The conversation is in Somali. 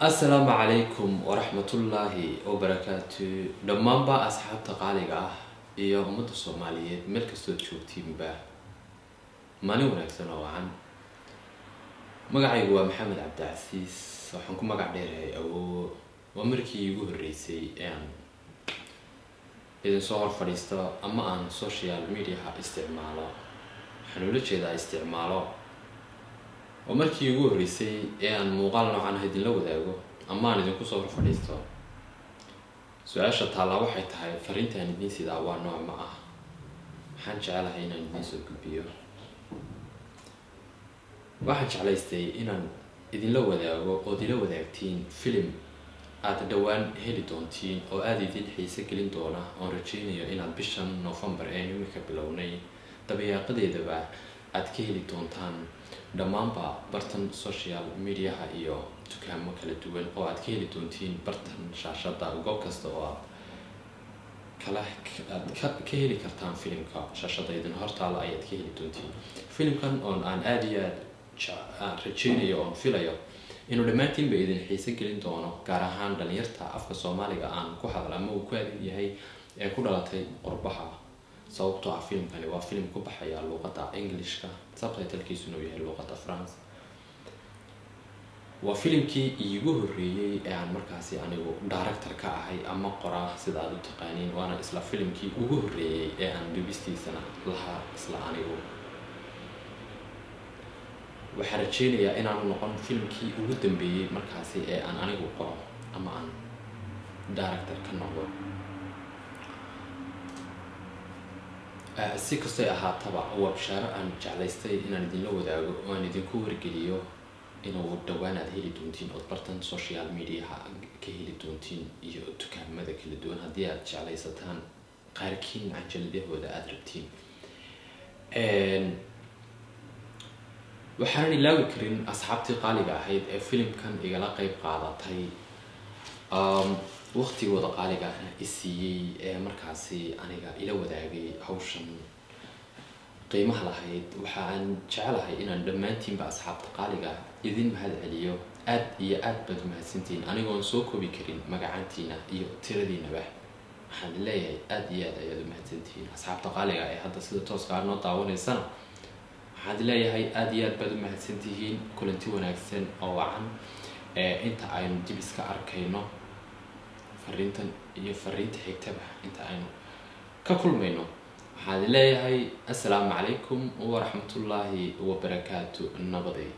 السلام عليكم ورحمة الله وبركاته. دمان با أصحاب تقاليقة iyo umada Soomaaliyeed meel kasta joogtiin ba maalin wanaagsan oo aan magacaygu waa Maxamed Cabdicasiis waxaan ku magac dheerahay oo markii ugu horeysay idin soo hor fadhiisto ama aan social media isticmaalo waxaan ula jeedaa isticmaalo oo markii ugu horeysay aan muuqaal noocan idin la wadaago ama aan idin ku soo hor fadhiisto su-aasha taala waxay tahay fariintan idin sidaa waa nooc ma ah waxaan jecelahay inaan idin soo gudbiyo waxaan jeclaystay inaan idin la wadaago oo idin la wadaagtiin film aad dhawaan heli doontiin oo aad idin xiiso gelin doona oo rajaynayo inaad bishan November ee imika bilownay dabayaaqadeedaba aad ka heli doontaan dhamaanba bartan social media iyo dukaamo kala duwan oo aad ka heli doontiin bartan shaashada goob kasta oo aad ka heli kartaan filimka shaashada idin hortaala ayaad ka heli doontiin filimkan oo aan aad iyo aad rajaynayo oo filayo inuu dhamaantiin ba idin xiiso gelin doono gaar ahaan dhalinyarta afka Soomaaliga aan ku hadal ama uu ku adeeg yahay ee ku dhalatay qurbaha sababtoo ah filimkani waa filim ku baxaya luqadda Englishka subtitle-kiisuna yahay luqadda France waa filimkii iigu horeeyay ee aan markaasi anigu director ka ahay ama qoraa sida aad u taqaaniin waana isla filimkii ugu horeeyay ee aan dubistiisana lahaa isla anigu waxaan rajaynayaa inaan noqon filimkii ugu dambeeyay markaasi ee aan anigu qoro ama aan director ka noqdo si kastoo ahaataba waa bishaaro aan jeclaystay inaan idin la wadaago oo aan idinku wargeliyo inuu dhawaan aad heli doontiin oo bartan social media ka heli doontiin iyo dukaamada kala duwan haddii aad jeclaysataan qaarkiin cajaladahooda aad rabtiin waxaan ilaawi karin asxaabtii qaaliga ahayd ee filimkan igala qayb qaadatay waqtigooda qaaliga ah isiiyay ee markaasi aniga ila wadaagay hawshan qiimaha lahayd waxaan jecelahay inaan dhamaantiinba asxaabta qaaliga idin mahad celiyo aad iyo aad baad mahadsantiin anigoon soo koobi karin magacaantiina iyo tiradiinaba waxaan leeyahay aad iyo aad ayaad u mahadsantiin asxaabta qaaliga ee hadda sida tooska ah noo daawanaysana waxaan leeyahay aad iyo aad baad u mahadsantihiin kulanti wanaagsan oo wacan inta aynu dib iska arkayno fariintan iyo fariinta xigtaba inta aynu ka kulmayno waxaan leeyahay assalaamu calaykum waraxmatullaahi wabarakaatu nabaday